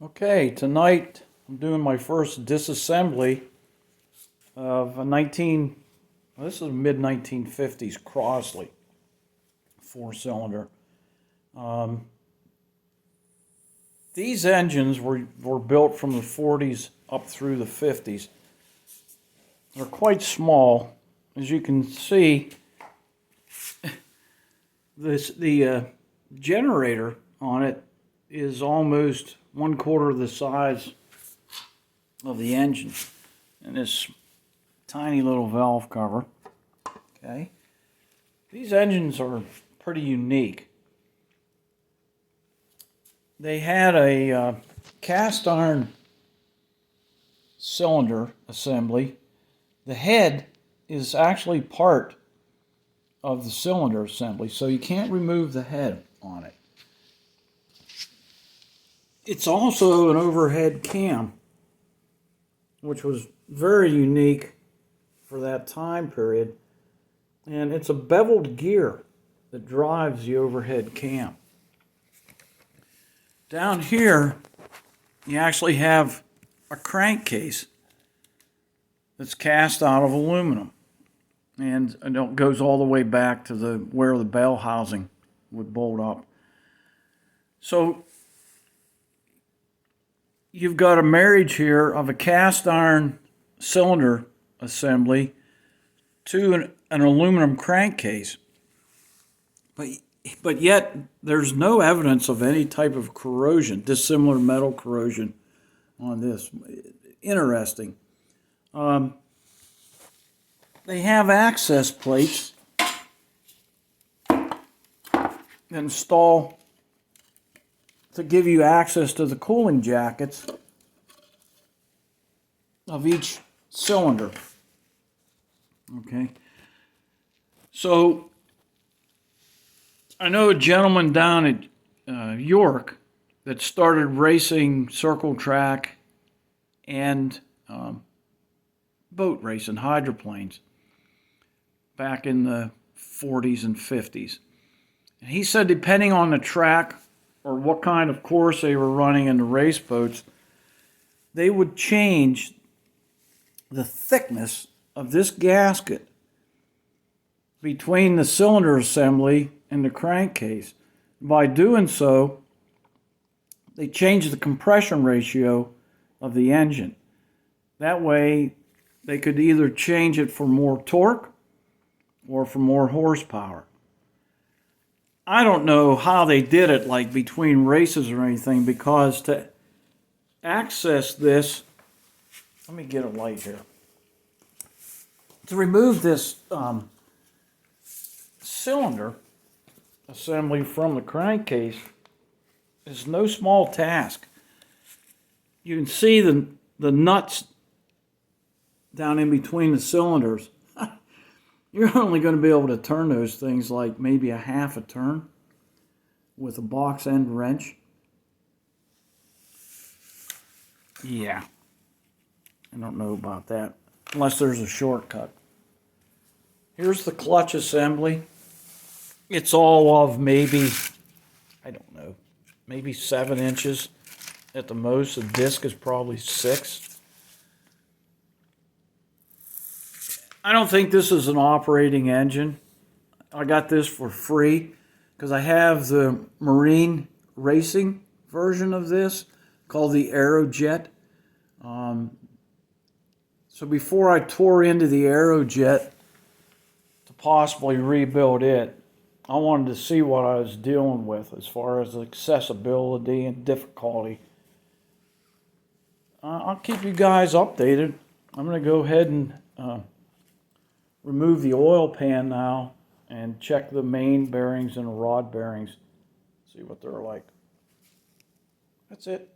Okay, tonight I'm doing my first disassembly of a this is a mid-1950s Crosley 4-cylinder. These engines were built from the 40s up through the 50s. They're quite small. As you can see, the generator on it is almost 1/4 the size of the engine, and this tiny little valve cover. Okay, these engines are pretty unique. They had a cast iron cylinder assembly. The head is actually part of the cylinder assembly, so you can't remove the head on it. It's also an overhead cam, which was very unique for that time period. And it's a beveled gear that drives the overhead cam. Down here, you actually have a crankcase that's cast out of aluminum. And it goes all the way back to where the bell housing would bolt up. So you've got a marriage here of a cast iron cylinder assembly to an aluminum crankcase. But yet there's no evidence of any type of corrosion, dissimilar metal corrosion on this. Interesting. They have access plates installed to give you access to the cooling jackets of each cylinder. Okay. So I know a gentleman down at York that started racing circle track and boat racing, hydroplanes, back in the 40s and 50s. And he said depending on the track or what kind of course they were running in the race boats, they would change the thickness of this gasket between the cylinder assembly and the crankcase. By doing so, they changed the compression ratio of the engine. That way, they could either change it for more torque or for more horsepower. I don't know how they did it, like between races or anything, because to access this, let me get a light here. To remove this cylinder assembly from the crankcase is no small task. You can see the nuts down in between the cylinders. You're only going to be able to turn those things like maybe a half a turn with a box end wrench. Yeah, I don't know about that, unless there's a shortcut. Here's the clutch assembly. It's all of maybe, I don't know, maybe 7 inches at the most. The disc is probably 6. I don't think this is an operating engine. I got this for free because I have the marine racing version of this called the Aerojet. So before I tore into the Aerojet to possibly rebuild it, I wanted to see what I was dealing with as far as accessibility and difficulty. I'll keep you guys updated. I'm going to go ahead and remove the oil pan now and check the main bearings and rod bearings, see what they're like. That's it.